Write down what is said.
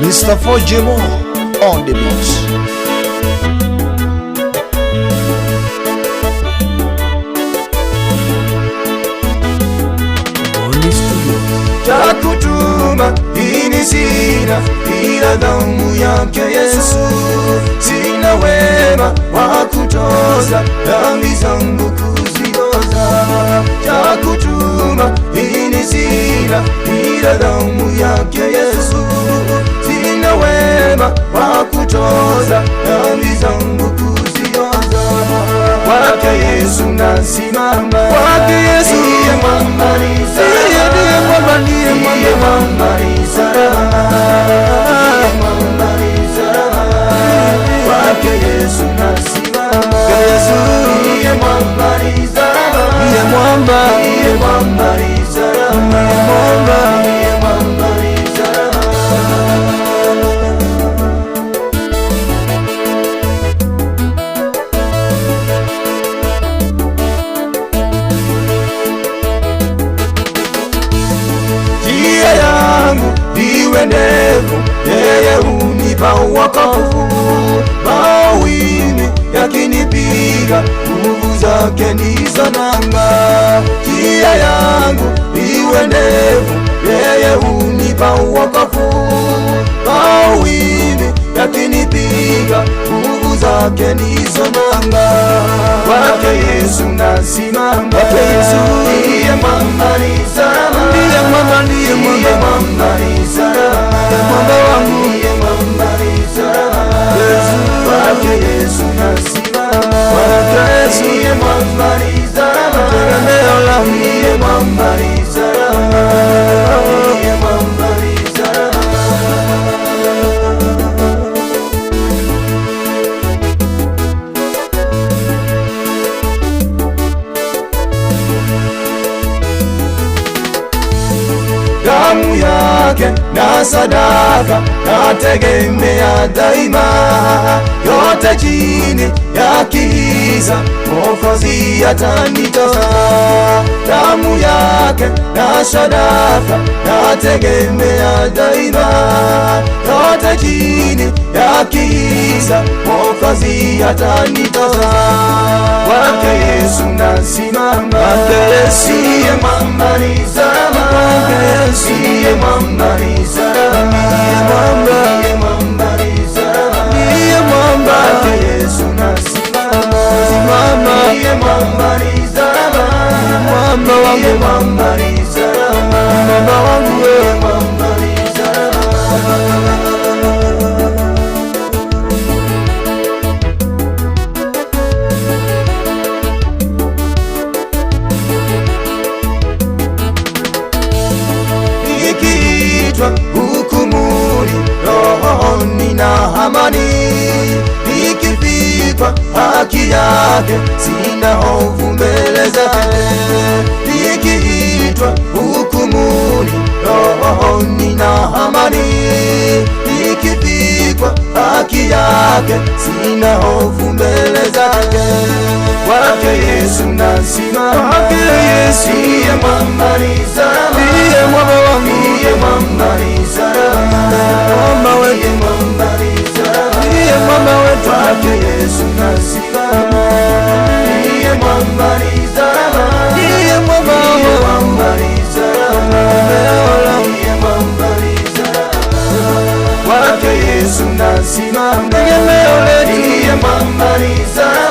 Mr. Fojemo on the beach. Takutuma ini sina ila damu yake Yesu, sina wema wa kutoza dhambi zangu kuzioza. Takutuma ini sina ila damu yake Yesu, sina wema wa kutoza dhambi zangu kuzioza. Kwake Yesu nasimama, kwake Yesu ndiye mwamba ni salama, ndiye mwamba ni salama, kwake Yesu nasimama, Yesu ndiye mwamba ni salama, ndiye mwamba ni salama, ndiye mwamba ni salama. Njia yangu iwe ndefu, yeye hunipa wokovu. Mawimbi yakinipiga, nguvu zake ndizo nanga. Njia yangu iwe ndefu, yeye hunipa wokovu. Mawimbi yakinipiga, nguvu zake ndizo nanga. Kwake Yesu nasimama, kwake Yesu ndiye mwamba ni salama, ndiye mwamba ni salama, ndiye mwamba wangu, ndiye mwamba ni salama. Kwake Yesu nasimama, kwake Yesu ndiye mwamba ni salama, tegemeo langu, ndiye mwamba ni salama, ndiye mwamba ni salama. Damu yake na sadaka nategemea daima, yote chini ya kiza Mwokozi atanitoa. Damu yake na sadaka nategemea daima, yote chini ya kiza Mwokozi atanitoa. Kwake Yesu nasimama, kwake Yesu ndiye mwamba ni salama, ndiye mwamba ni salama, ndiye mwamba ni salama, ndiye mwamba. Kwake Yesu nasimama, ndiye mwamba ni salama, mwamba wangu, ndiye mwamba ni salama, mwamba wangu, ndiye mwamba ni salama. Nikiitwa hukumuni, rohoni na amani, nikifikwa haki yake, sina hofu mbele zake. Nikiitwa hukumuni, rohoni na amani, nikifikwa haki yake, sina hofu mbele zake. Kwake Yesu nasimama, kwake Yesu ndiye mwamba ni salama, ndiye mwamba wangu, ndiye mwamba ni salama, mwamba wetu, ndiye mwamba ni salama, ndiye mwamba wetu. Kwake Yesu nasimama, ndiye mwamba ni salama, ndiye mwamba ni salama, ndiye mwamba ni salama. Kwake Yesu nasimama, ndiye mwamba ni salama,